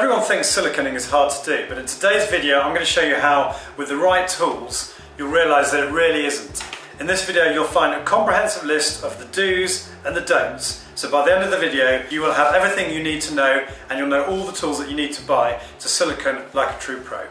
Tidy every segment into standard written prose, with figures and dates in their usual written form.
Everyone thinks siliconing is hard to do, but in today's video I'm going to show you how, with the right tools, you'll realise that it really isn't. In this video you'll find a comprehensive list of the do's and the don'ts. So by the end of the video you will have everything you need to know, and you'll know all the tools that you need to buy to silicone like a true pro.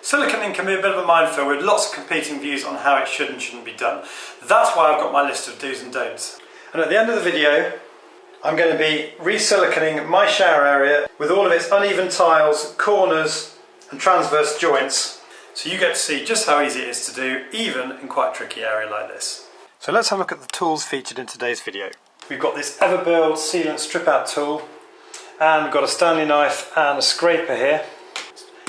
Siliconing can be a bit of a minefield with lots of competing views on how it should and shouldn't be done. That's why I've got my list of do's and don'ts. And at the end of the video I'm going to be re-siliconing my shower area with all of its uneven tiles, corners and transverse joints, so you get to see just how easy it is to do, even in quite a tricky area like this. So let's have a look at the tools featured in today's video. We've got this Everbuild sealant strip out tool, and we've got a Stanley knife and a scraper here.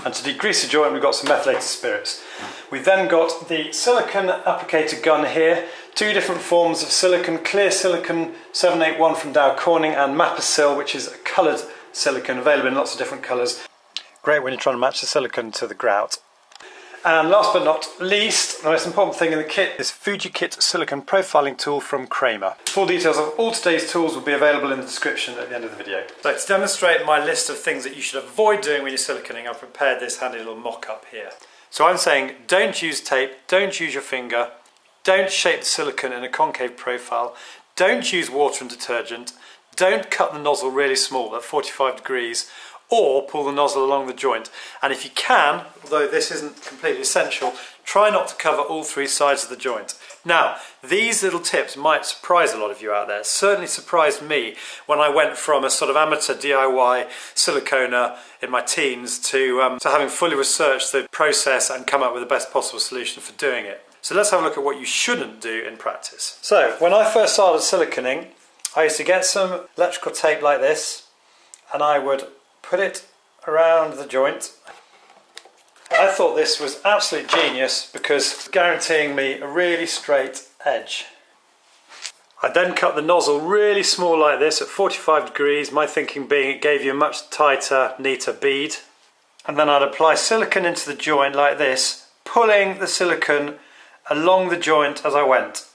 And to degrease the joint we've got some methylated spirits. We've then got the silicone applicator gun here, two different forms of silicone, clear silicone 781 from Dow Corning and Mapasil, which is a coloured silicone available in lots of different colours. Great when you're trying to match the silicone to the grout. And last but not least, the most important thing in the kit is FujiKit silicone profiling tool from Kramer. Full details of all today's tools will be available in the description at the end of the video. So to demonstrate my list of things that you should avoid doing when you're siliconing, I've prepared this handy little mock-up here. So I'm saying don't use tape, don't use your finger, don't shape the silicone in a concave profile, don't use water and detergent, don't cut the nozzle really small at 45 degrees, or pull the nozzle along the joint. And if you can, although this isn't completely essential, try not to cover all three sides of the joint. Now, these little tips might surprise a lot of you out there. It certainly surprised me when I went from a sort of amateur DIY siliconer in my teens to having fully researched the process and come up with the best possible solution for doing it. So let's have a look at what you shouldn't do in practice. So, when I first started siliconing, I used to get some electrical tape like this, and I would put it around the joint. I thought this was absolute genius because it's guaranteeing me a really straight edge. I then cut the nozzle really small like this at 45 degrees, my thinking being it gave you a much tighter, neater bead. And then I'd apply silicone into the joint like this, pulling the silicone along the joint as I went.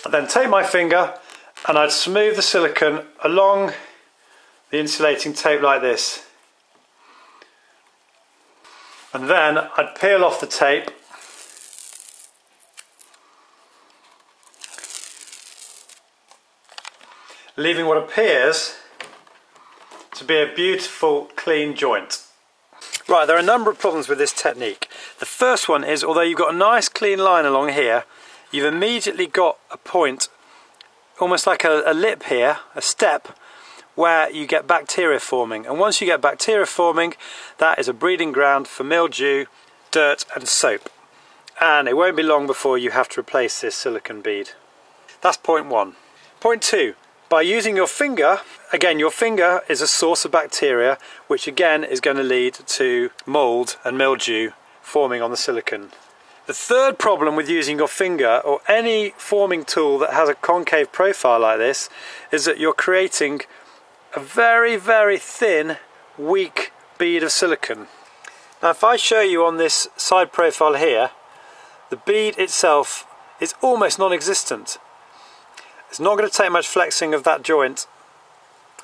I'd then take my finger and I'd smooth the silicone along the insulating tape like this. And then I'd peel off the tape leaving what appears to be a beautiful clean joint. Right, there are a number of problems with this technique. The first one is, although you've got a nice clean line along here, you've immediately got a point, almost like a lip here, a step, where you get bacteria forming. And once you get bacteria forming, that is a breeding ground for mildew, dirt and soap. And it won't be long before you have to replace this silicone bead. That's point one. Point two, by using your finger, again your finger is a source of bacteria, which again is going to lead to mould and mildew forming on the silicone. The third problem with using your finger or any forming tool that has a concave profile like this is that you're creating a very, very thin, weak bead of silicone. Now if I show you on this side profile here, the bead itself is almost non-existent. It's not going to take much flexing of that joint,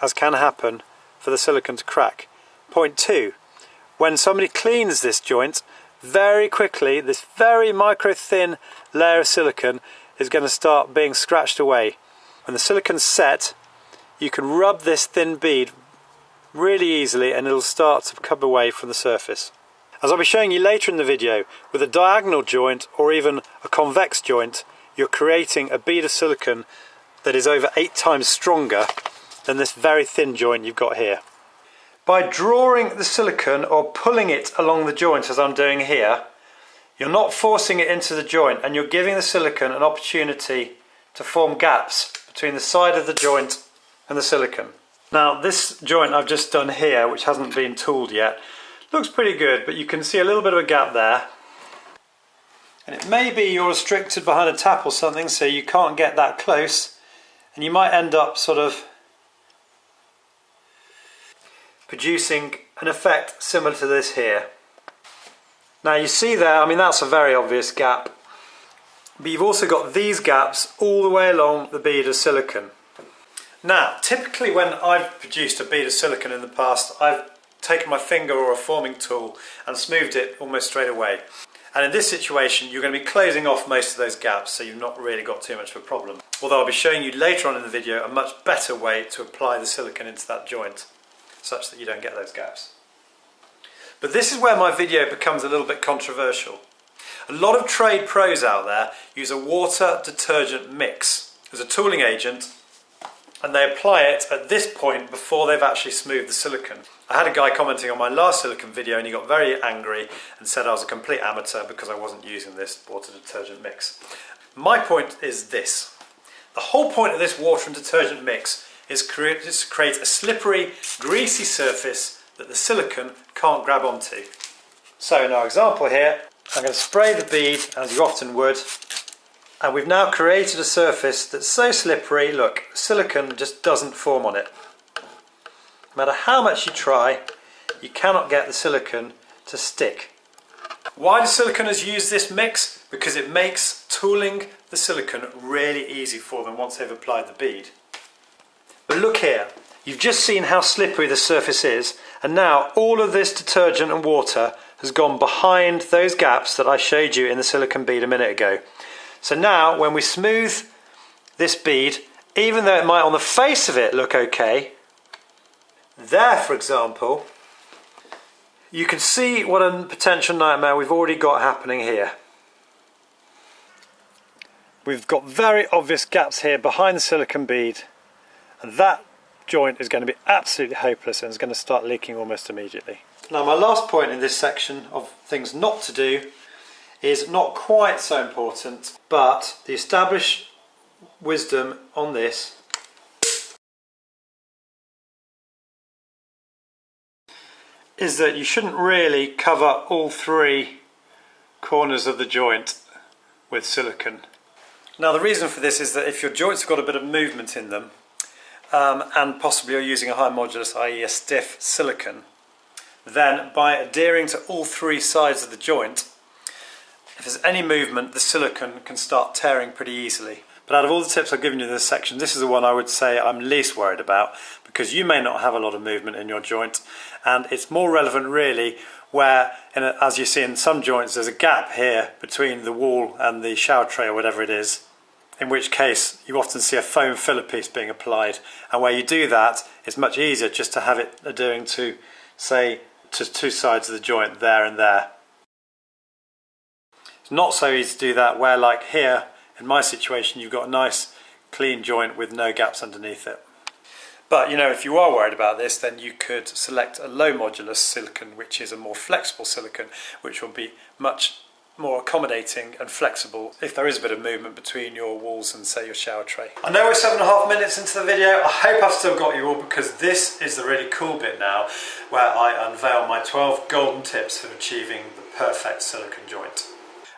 as can happen, for the silicone to crack. Point two, when somebody cleans this joint, very quickly this very micro thin layer of silicone is going to start being scratched away. When the silicone's set, you can rub this thin bead really easily and it'll start to come away from the surface. As I'll be showing you later in the video, with a diagonal joint or even a convex joint, you're creating a bead of silicone that is over 8 times stronger than this very thin joint you've got here. By drawing the silicone or pulling it along the joint as I'm doing here, you're not forcing it into the joint and you're giving the silicone an opportunity to form gaps between the side of the joint and the silicone. Now this joint I've just done here, which hasn't been tooled yet, looks pretty good, but you can see a little bit of a gap there. And it may be you're restricted behind a tap or something, so you can't get that close, and you might end up sort of producing an effect similar to this here. Now you see there, I mean that's a very obvious gap. but you've also got these gaps all the way along the bead of silicone. Now, typically when I've produced a bead of silicone in the past, I've taken my finger or a forming tool and smoothed it almost straight away. And in this situation, you're going to be closing off most of those gaps, so you've not really got too much of a problem. Although I'll be showing you later on in the video a much better way to apply the silicone into that joint, such that you don't get those gaps. But this is where my video becomes a little bit controversial. A lot of trade pros out there use a water detergent mix as a tooling agent, and they apply it at this point before they've actually smoothed the silicone. I had a guy commenting on my last silicone video and he got very angry and said I was a complete amateur because I wasn't using this water detergent mix. My point is this. The whole point of this water and detergent mix is to create a slippery, greasy surface that the silicone can't grab onto. So in our example here, I'm going to spray the bead as you often would, and we've now created a surface that's so slippery, look, silicone just doesn't form on it. No matter how much you try, you cannot get the silicone to stick. Why do siliconers use this mix? Because it makes tooling the silicone really easy for them once they've applied the bead. But look here, you've just seen how slippery the surface is, and now all of this detergent and water has gone behind those gaps that I showed you in the silicone bead a minute ago. So now when we smooth this bead, even though it might on the face of it look okay, there for example, you can see what a potential nightmare we've already got happening here. We've got very obvious gaps here behind the silicone bead, and that joint is going to be absolutely hopeless and is going to start leaking almost immediately. Now my last point in this section of things not to do is not quite so important, but the established wisdom on this is that you shouldn't really cover all three corners of the joint with silicone. Now the reason for this is that if your joints have got a bit of movement in them, and possibly you're using a high modulus, i.e. a stiff silicone, then by adhering to all three sides of the joint, if there's any movement, the silicone can start tearing pretty easily. But out of all the tips I've given you in this section, this is the one I would say I'm least worried about, because you may not have a lot of movement in your joint, and it's more relevant really where, as you see in some joints, there's a gap here between the wall and the shower tray or whatever it is, in which case you often see a foam filler piece being applied, and where you do that, it's much easier just to have it adhering to, say, to two sides of the joint there and there. It's not so easy to do that where, like here, in my situation, you've got a nice clean joint with no gaps underneath it. But you know, if you are worried about this, then you could select a low modulus silicone, which is a more flexible silicone, which will be much more accommodating and flexible if there is a bit of movement between your walls and say your shower tray. I know we're 7.5 minutes into the video. I hope I've still got you all, because this is the really cool bit now where I unveil my 12 golden tips for achieving the perfect silicone joint.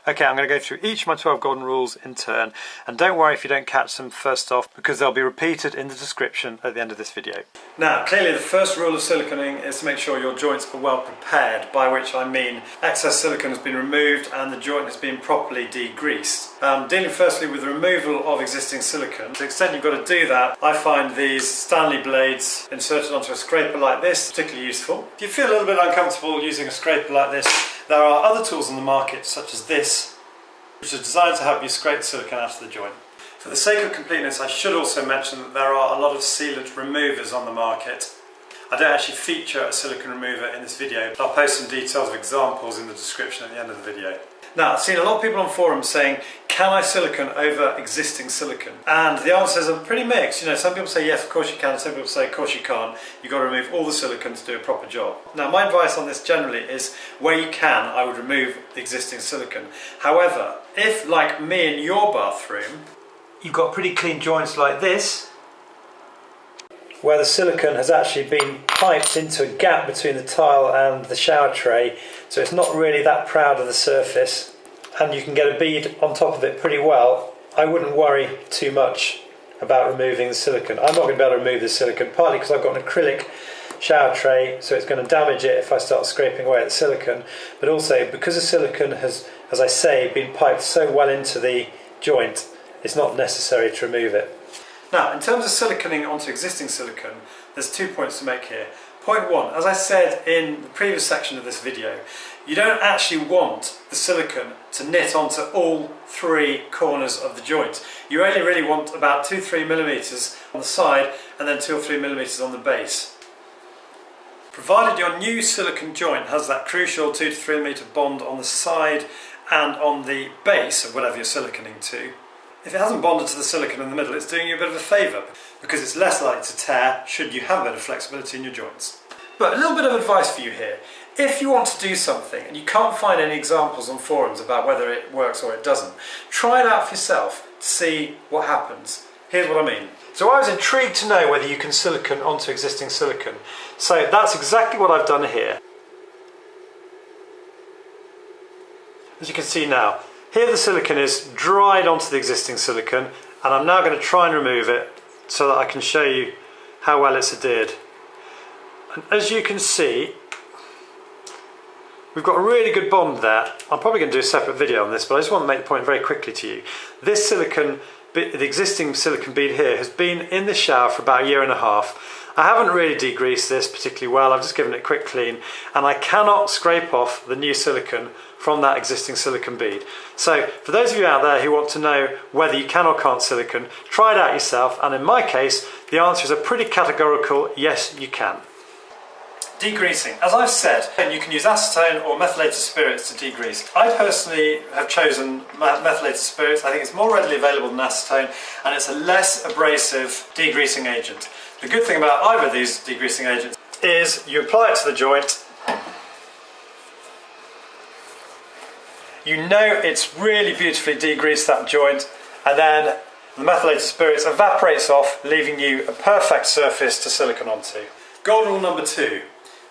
Okay, I'm going to go through each of my 12 golden rules in turn, and don't worry if you don't catch them first off, because they'll be repeated in the description at the end of this video. Now, clearly the first rule of siliconing is to make sure your joints are well prepared, by which I mean excess silicone has been removed and the joint has been properly degreased. Dealing firstly with the removal of existing silicone, to the extent you've got to do that, I find these Stanley blades inserted onto a scraper like this particularly useful. If you feel a little bit uncomfortable using a scraper like this, there are other tools on the market, such as this, which are designed to help you scrape the silicone out of the joint. For the sake of completeness, I should also mention that there are a lot of sealant removers on the market. I don't actually feature a silicone remover in this video, but I'll post some details of examples in the description at the end of the video. Now, I've seen a lot of people on forums saying, can I silicone over existing silicone? And the answers are pretty mixed. You know, some people say yes, of course you can, some people say of course you can't. You've got to remove all the silicone to do a proper job. Now, my advice on this generally is, where you can, I would remove the existing silicone. However, if, like me in your bathroom, you've got pretty clean joints like this, where the silicone has actually been piped into a gap between the tile and the shower tray, so it's not really that proud of the surface, and you can get a bead on top of it pretty well, I wouldn't worry too much about removing the silicone. I'm not going to be able to remove the silicone, partly because I've got an acrylic shower tray, so it's going to damage it if I start scraping away at the silicone, but also because the silicone has, as I say, been piped so well into the joint, it's not necessary to remove it. Now, in terms of siliconing onto existing silicone, there's 2 points to make here. Point one, as I said in the previous section of this video, you don't actually want the silicone to knit onto all 3 corners of the joint. You only really want about 2-3 millimeters on the side and then 2 or 3 millimeters on the base. Provided your new silicone joint has that crucial 2 to 3 millimeter bond on the side and on the base of whatever you're siliconing to, if it hasn't bonded to the silicone in the middle, it's doing you a bit of a favour because it's less likely to tear should you have a bit of flexibility in your joints. But a little bit of advice for you here. If you want to do something and you can't find any examples on forums about whether it works or it doesn't, try it out for yourself to see what happens. Here's what I mean. So I was intrigued to know whether you can silicone onto existing silicone. So that's exactly what I've done here. As you can see now, here the silicone is dried onto the existing silicone, and I'm now going to try and remove it so that I can show you how well it's adhered. And as you can see, we've got a really good bond there. I'm probably going to do a separate video on this, but I just want to make the point very quickly to you. This silicone, the existing silicone bead here, has been in the shower for about 1.5 years. I haven't really degreased this particularly well, I've just given it a quick clean, and I cannot scrape off the new silicone from that existing silicone bead. So for those of you out there who want to know whether you can or can't silicone, try it out yourself, and in my case the answer is a pretty categorical yes, you can. Degreasing. As I've said, you can use acetone or methylated spirits to degrease. I personally have chosen methylated spirits. I think it's more readily available than acetone, and it's a less abrasive degreasing agent. The good thing about either of these degreasing agents is you apply it to the joint, you know it's really beautifully degreased that joint, and then the methylated spirits evaporates off, leaving you a perfect surface to silicone onto. Golden rule number 2.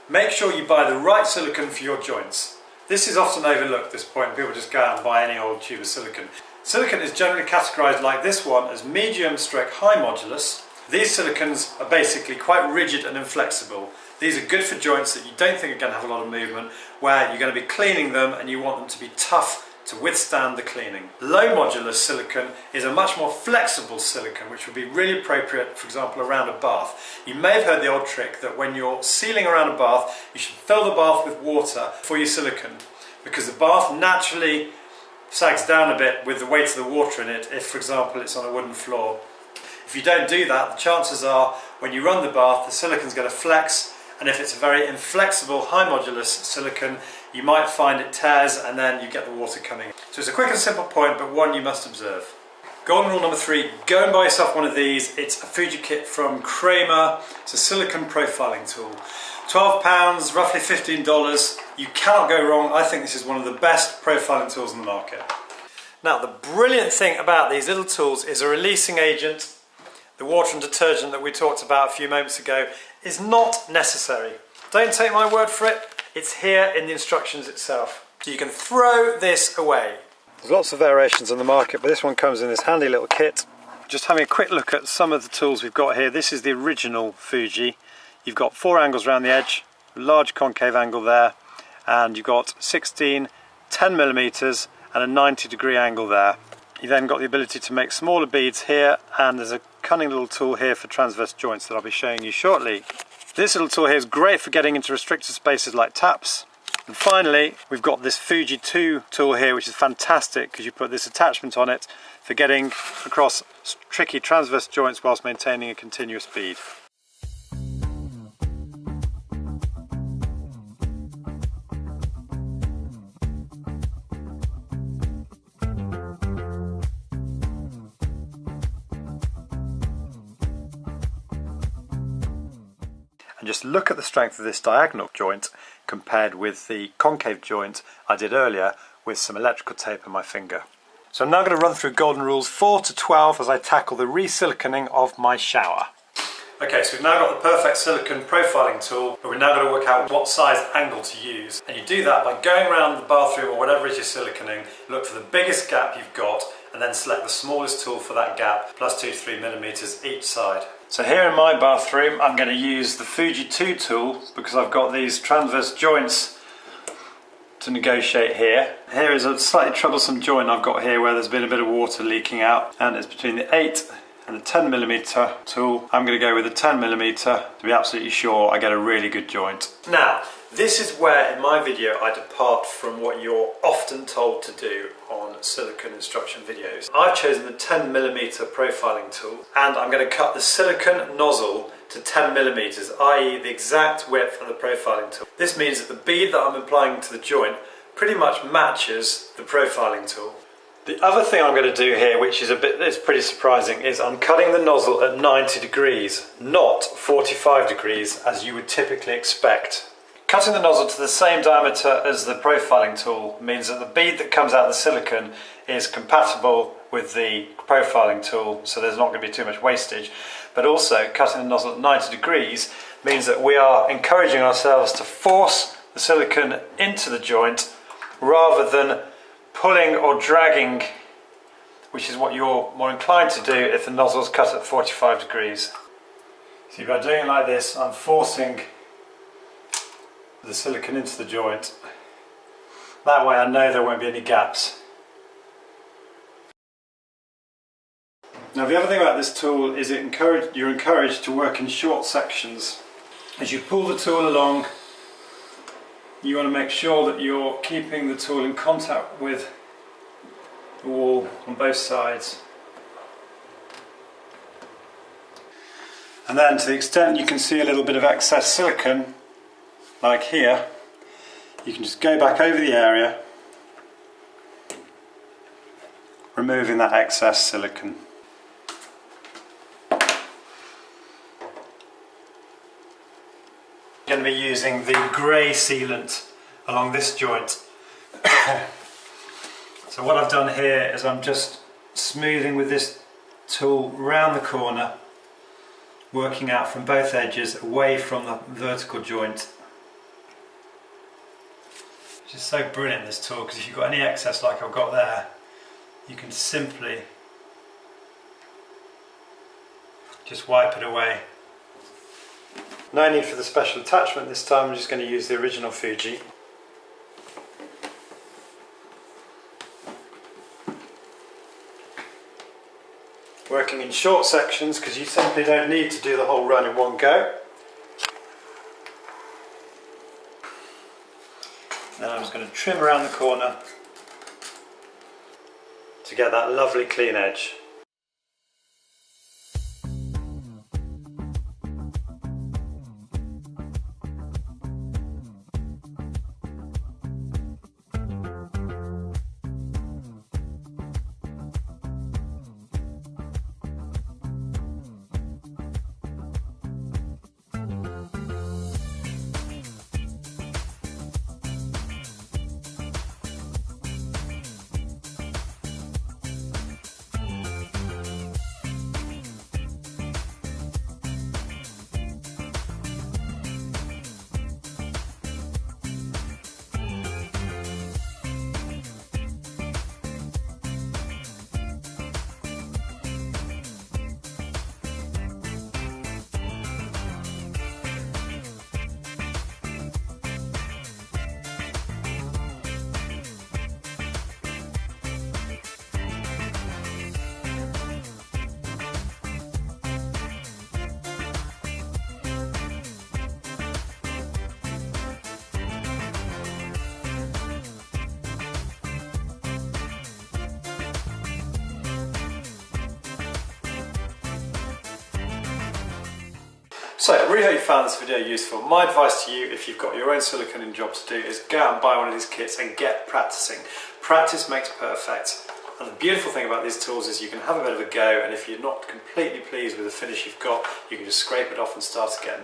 Make sure you buy the right silicone for your joints. This is often overlooked at this point. People just go out and buy any old tube of silicone. Silicone is generally categorised like this one as medium/high modulus. These silicones are basically quite rigid and inflexible. These are good for joints that you don't think are going to have a lot of movement, where you're going to be cleaning them and you want them to be tough to withstand the cleaning. Low modulus silicone is a much more flexible silicone, which would be really appropriate, for example, around a bath. You may have heard the old trick that when you're sealing around a bath, you should fill the bath with water for your silicone, because the bath naturally sags down a bit with the weight of the water in it if, for example, it's on a wooden floor. If you don't do that, the chances are when you run the bath, the silicone's going to flex, and if it's a very inflexible high modulus silicone, you might find it tears and then you get the water coming. So it's a quick and simple point, but one you must observe. Golden rule number 3, go and buy yourself one of these. It's a Fuji kit from Kramer. It's a silicone profiling tool. £12, roughly $15. You cannot go wrong. I think this is one of the best profiling tools in the market. Now, the brilliant thing about these little tools is a releasing agent. The water and detergent that we talked about a few moments ago is not necessary. Don't take my word for it. It's here in the instructions itself. So you can throw this away. There's lots of variations on the market, but this one comes in this handy little kit. Just having a quick look at some of the tools we've got here. This is the original Fuji. You've got 4 angles around the edge, a large concave angle there, and you've got 16, 10 millimeters and a 90-degree angle there. You've then got the ability to make smaller beads here, and there's a cunning little tool here for transverse joints that I'll be showing you shortly. This little tool here is great for getting into restricted spaces like taps. And finally, we've got this Fuji 2 tool here, which is fantastic because you put this attachment on it for getting across tricky transverse joints whilst maintaining a continuous bead. And just look at the strength of this diagonal joint compared with the concave joint I did earlier with some electrical tape on my finger. So I'm now going to run through golden rules 4 to 12 as I tackle the re-siliconing of my shower. Okay, so we've now got the perfect silicone profiling tool, but we're now going to work out what size angle to use. And you do that by going around the bathroom or whatever it is you're siliconing, look for the biggest gap you've got, and then select the smallest tool for that gap, plus 2 to 3 millimeters each side. So here in my bathroom, I'm going to use the Fuji 2 tool because I've got these transverse joints to negotiate here. Here is a slightly troublesome joint I've got here where there's been a bit of water leaking out, and it's between the 8 and the 10mm tool. I'm going to go with the 10mm to be absolutely sure I get a really good joint. Now, this is where in my video I depart from what you're often told to do on silicone instruction videos. I've chosen the 10mm profiling tool, and I'm going to cut the silicone nozzle to 10mm, i.e. the exact width of the profiling tool. This means that the bead that I'm applying to the joint pretty much matches the profiling tool. The other thing I'm going to do here, which is pretty surprising, is I'm cutting the nozzle at 90 degrees, not 45 degrees as you would typically expect. Cutting the nozzle to the same diameter as the profiling tool means that the bead that comes out of the silicone is compatible with the profiling tool, so there's not going to be too much wastage. But also, cutting the nozzle at 90 degrees means that we are encouraging ourselves to force the silicone into the joint rather than pulling or dragging, which is what you're more inclined to do if the nozzle is cut at 45 degrees. See, by doing it like this, I'm forcing the silicone into the joint. That way I know there won't be any gaps. Now, the other thing about this tool is you're encouraged to work in short sections. As you pull the tool along, you want to make sure that you're keeping the tool in contact with the wall on both sides. And then, to the extent you can see a little bit of excess silicone, like here, you can just go back over the area, removing that excess silicone. I'm going to be using the grey sealant along this joint. So what I've done here is I'm just smoothing with this tool round the corner, working out from both edges away from the vertical joint. Which is so brilliant, this tool, because if you've got any excess like I've got there, you can simply just wipe it away. No need for the special attachment this time, I'm just going to use the original Fuji. Working in short sections because you simply don't need to do the whole run in one go. Then I'm just going to trim around the corner to get that lovely clean edge. So, I really hope you found this video useful. My advice to you, if you've got your own silicone job to do, is go out and buy one of these kits and get practicing. Practice makes perfect. And the beautiful thing about these tools is you can have a bit of a go, and if you're not completely pleased with the finish you've got, you can just scrape it off and start again.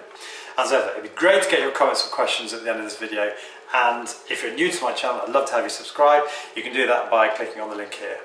As ever, it'd be great to get your comments or questions at the end of this video, and if you're new to my channel, I'd love to have you subscribe. You can do that by clicking on the link here.